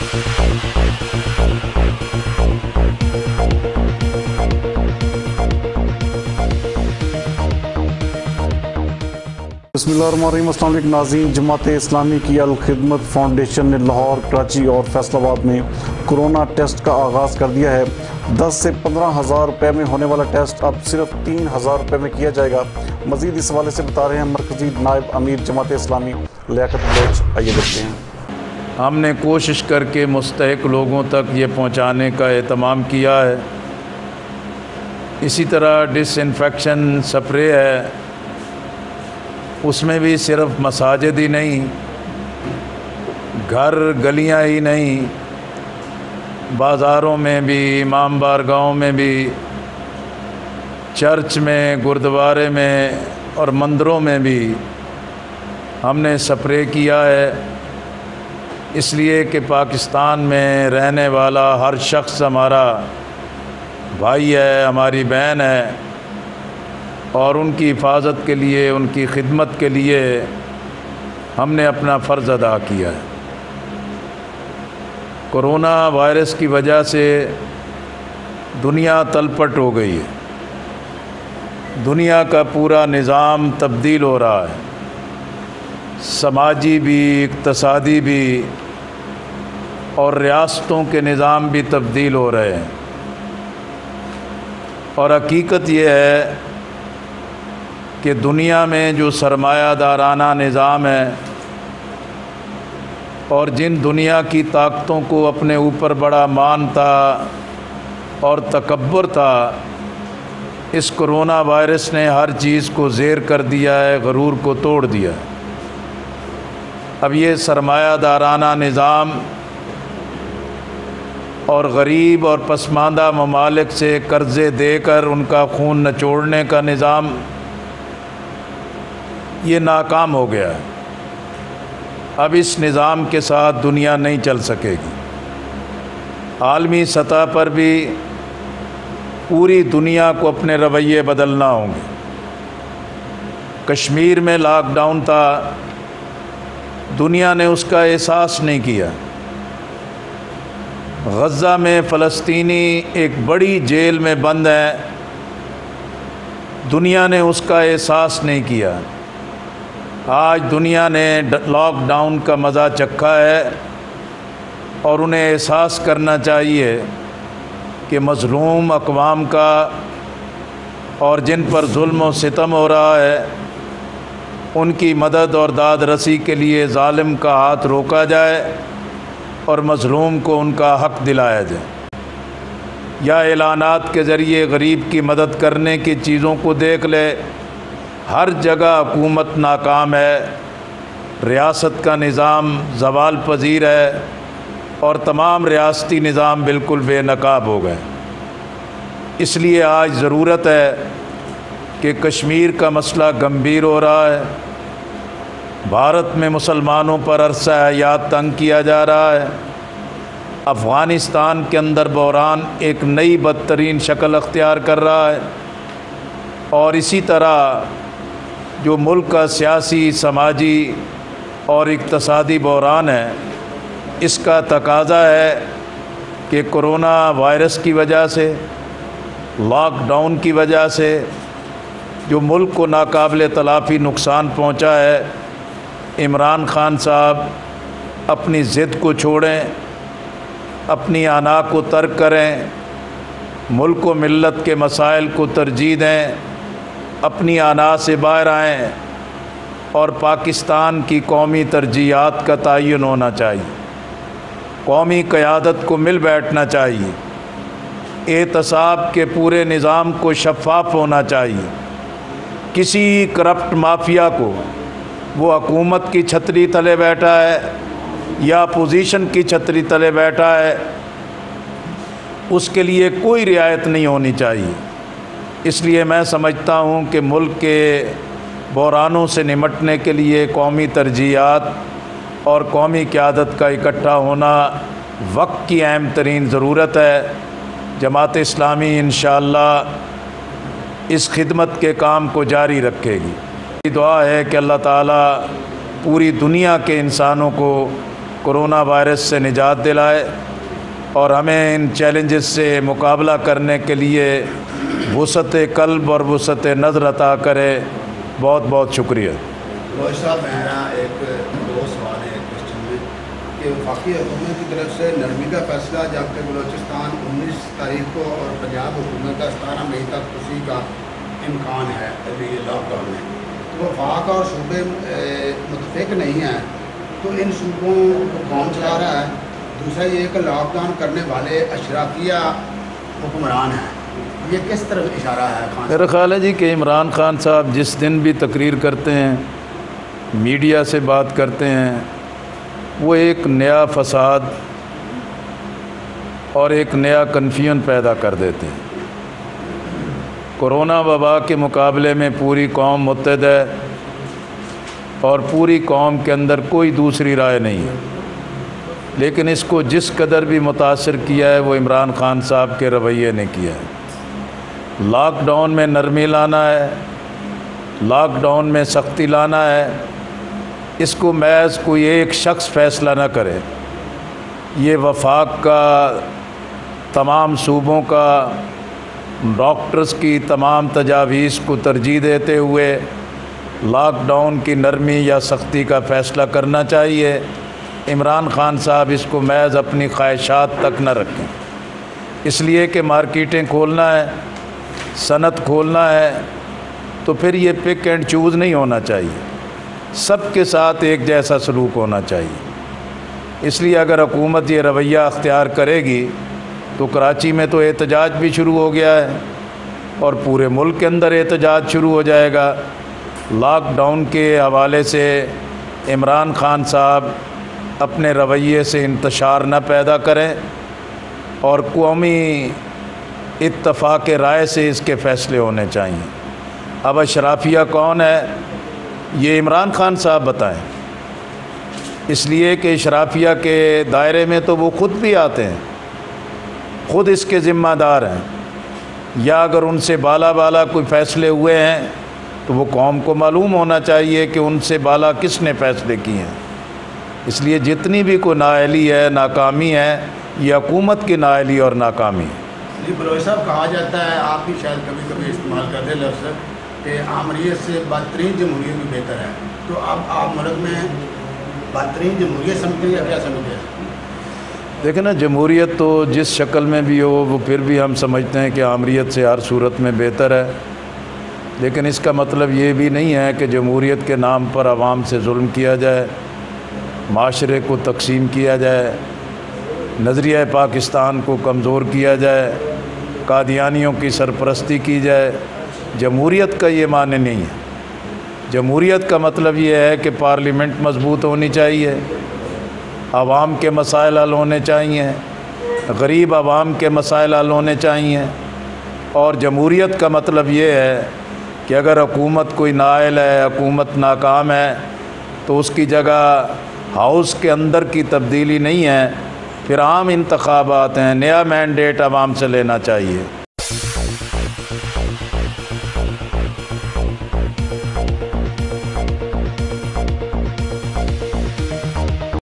بسم اللہ الرحمن الرحیم۔ السلام علیکم ناظرین، جماعت اسلامی کی الخدمت فاؤنڈیشن نے لاہور، کراچی اور فیصل آباد میں کورونا ٹیسٹ کا آغاز کر دیا ہے۔ 10 سے 15 ہزار روپے میں ہونے والا ٹیسٹ اب صرف 3 ہزار روپے میں کیا جائے گا۔ مزید اس حوالے سے بتا رہے ہیں مرکزی نائب امیر جماعت اسلامی لیاقت بلوچ۔ آئیے دیکھتے ہیں۔ ہم نے کوشش کر کے مستحق لوگوں تک یہ پہنچانے کا اہتمام کیا ہے۔ اسی طرح ڈس انفیکشن سپرے ہے، اس میں بھی صرف مساجد ہی نہیں، گھر گلیاں ہی نہیں، بازاروں میں بھی، امام بارگاہوں میں بھی، چرچ میں، گردوارے میں اور مندروں میں بھی ہم نے سپرے کیا ہے، اس لیے کہ پاکستان میں رہنے والا ہر شخص ہمارا بھائی ہے، ہماری بہن ہے، اور ان کی حفاظت کے لیے، ان کی خدمت کے لیے ہم نے اپنا فرض ادا کیا ہے۔ کورونا وائرس کی وجہ سے دنیا تلپٹ ہو گئی ہے، دنیا کا پورا نظام تبدیل ہو رہا ہے، سماجی بھی، اقتصادی بھی، اور ریاستوں کے نظام بھی تبدیل ہو رہے ہیں۔ اور حقیقت یہ ہے کہ دنیا میں جو سرمایہ دارانہ نظام ہے اور جن دنیا کی طاقتوں کو اپنے اوپر بڑا مان تھا اور تکبر تھا، اس کرونا وائرس نے ہر چیز کو زیر کر دیا ہے، غرور کو توڑ دیا ہے۔ اب یہ سرمایہ دارانہ نظام اور غریب اور پسماندہ ممالک سے قرضے دے کر ان کا خون نچوڑنے کا نظام یہ ناکام ہو گیا ہے۔ اب اس نظام کے ساتھ دنیا نہیں چل سکے گی۔ عالمی سطح پر بھی پوری دنیا کو اپنے رویے بدلنا ہوں گے۔ کشمیر میں لاک ڈاؤن تھا، دنیا نے اس کا احساس نہیں کیا۔ غزہ میں فلسطینی ایک بڑی جیل میں بند ہیں، دنیا نے اس کا احساس نہیں کیا۔ آج دنیا نے لاک ڈاؤن کا مزہ چکھا ہے، اور انہیں احساس کرنا چاہیے کہ مظلوم اقوام کا اور جن پر ظلم و ستم ہو رہا ہے، ان کی مدد اور داد رسی کے لیے ظالم کا ہاتھ روکا جائے اور مظلوم کو ان کا حق دلایا جائے۔ یا اعلانات کے ذریعے غریب کی مدد کرنے کی چیزوں کو دیکھ لے، ہر جگہ حکومت ناکام ہے، ریاست کا نظام زوال پذیر ہے، اور تمام ریاستی نظام بالکل بے نقاب ہو گئے۔ اس لیے آج ضرورت ہے کہ کشمیر کا مسئلہ گمبھیر ہو رہا ہے، بھارت میں مسلمانوں پر عرصہ حیات تنگ کیا جا رہا ہے، افغانستان کے اندر بحران ایک نئی بدترین شکل اختیار کر رہا ہے، اور اسی طرح جو ملک کا سیاسی، سماجی اور اقتصادی بحران ہے، اس کا تقاضا ہے کہ کورونا وائرس کی وجہ سے، لاک ڈاؤن کی وجہ سے جو ملک کو ناقابل تلافی نقصان پہنچا ہے، عمران خان صاحب اپنی ضد کو چھوڑیں، اپنی انا کو ترک کریں، ملک و ملت کے مسائل کو ترجیح دیں، اپنی انا سے باہر آئیں، اور پاکستان کی قومی ترجیحات کا تعین ہونا چاہیے، قومی قیادت کو مل بیٹھنا چاہیے، احتساب کے پورے نظام کو شفاف ہونا چاہیے۔ کسی کرپٹ مافیا کو، وہ حکومت کی چھتری تلے بیٹھا ہے یا اپوزیشن کی چھتری تلے بیٹھا ہے، اس کے لیے کوئی رعایت نہیں ہونی چاہیے۔ اس لیے میں سمجھتا ہوں کہ ملک کے بحرانوں سے نمٹنے کے لیے قومی ترجیحات اور قومی قیادت کا اکٹھا ہونا وقت کی اہم ترین ضرورت ہے۔ جماعت اسلامی انشاءاللہ اس خدمت کے کام کو جاری رکھے گی۔ دعا ہے کہ اللہ تعالیٰ پوری دنیا کے انسانوں کو کورونا وائرس سے نجات دلائے اور ہمیں ان چیلنجز سے مقابلہ کرنے کے لیے وسعت قلب اور وسعت نظر عطا کرے۔ بہت بہت شکریہ۔ روش صاحب، میرا ایک دو سوال ہے کوشچن میں کہ وفاقی حکومت کی طرف سے نرمی کا فیصلہ جبکہ بلوچستان 19 تاریخ کو اور پنجاب حکومت کا 17 مئی تک توسیع کا امکان ہے لاک ڈاؤن میں، تو وفاق اور صوبے متفق نہیں ہیں، تو ان صوبوں کو کون چلا رہا ہے؟ دوسرا یہ کہ لاک ڈاؤن کرنے والے اشرافیہ حکمران ہیں، یہ کس طرف اشارہ ہے خان؟ میرا خیال ہے جی کہ عمران خان صاحب جس دن بھی تقریر کرتے ہیں، میڈیا سے بات کرتے ہیں، وہ ایک نیا فساد اور ایک نیا کنفیوژن پیدا کر دیتے ہیں۔ کورونا وبا کے مقابلے میں پوری قوم متحد ہے اور پوری قوم کے اندر کوئی دوسری رائے نہیں ہے، لیکن اس کو جس قدر بھی متاثر کیا ہے وہ عمران خان صاحب کے رویے نے کیا ہے۔ لاک ڈاؤن میں نرمی لانا ہے، لاک ڈاؤن میں سختی لانا ہے، اس کو محض کوئی ایک شخص فیصلہ نہ کرے، یہ وفاق کا، تمام صوبوں کا، ڈاکٹرز کی تمام تجاویز کو ترجیح دیتے ہوئے لاک ڈاؤن کی نرمی یا سختی کا فیصلہ کرنا چاہیے۔ عمران خان صاحب اس کو محض اپنی خواہشات تک نہ رکھیں، اس لیے کہ مارکیٹیں کھولنا ہے، صنعت کھولنا ہے، تو پھر یہ پک اینڈ چوز نہیں ہونا چاہیے، سب کے ساتھ ایک جیسا سلوک ہونا چاہیے۔ اس لیے اگر حکومت یہ رویہ اختیار کرے گی تو کراچی میں تو احتجاج بھی شروع ہو گیا ہے اور پورے ملک کے اندر احتجاج شروع ہو جائے گا۔ لاک ڈاؤن کے حوالے سے عمران خان صاحب اپنے رویے سے انتشار نہ پیدا کریں اور قومی اتفاق رائے سے اس کے فیصلے ہونے چاہیے۔ اب اشرافیہ کون ہے یہ عمران خان صاحب بتائیں، اس لیے کہ اشرافیہ کے دائرے میں تو وہ خود بھی آتے ہیں، خود اس کے ذمہ دار ہیں، یا اگر ان سے بالا کوئی فیصلے ہوئے ہیں تو وہ قوم کو معلوم ہونا چاہیے کہ ان سے بالا کس نے فیصلے کیے ہیں۔ اس لیے جتنی بھی کوئی نااہلی ہے، ناکامی ہے، یہ حکومت کی نااہلی اور ناکامی ہے۔ جی بلوچ صاحب، کہا جاتا ہے، آپ بھی شاید کبھی کبھی استعمال کرتے لفظ کہ آمریت سے بدترین جمہوریت بھی بہتر ہے، تو اب آپ ملک میں بدترین جمہوریت سمجھتے ہیں یا کیا سمجھتے ہیں؟ دیکھیں نا، جمہوریت تو جس شکل میں بھی ہو وہ پھر بھی ہم سمجھتے ہیں کہ آمریت سے ہر صورت میں بہتر ہے، لیکن اس کا مطلب یہ بھی نہیں ہے کہ جمہوریت کے نام پر عوام سے ظلم کیا جائے، معاشرے کو تقسیم کیا جائے، نظریہ پاکستان کو کمزور کیا جائے، قادیانیوں کی سرپرستی کی جائے۔ جمہوریت کا یہ معنی نہیں ہے۔ جمہوریت کا مطلب یہ ہے کہ پارلیمنٹ مضبوط ہونی چاہیے، عوام کے مسائل حل ہونے چاہیے، غریب عوام کے مسائل حل ہونے چاہیے، اور جمہوریت کا مطلب یہ ہے کہ اگر حکومت کوئی نااہل ہے، حکومت ناکام ہے، تو اس کی جگہ ہاؤس کے اندر کی تبدیلی نہیں ہے، پھر عام انتخابات ہیں، نیا مینڈیٹ عوام سے لینا چاہیے۔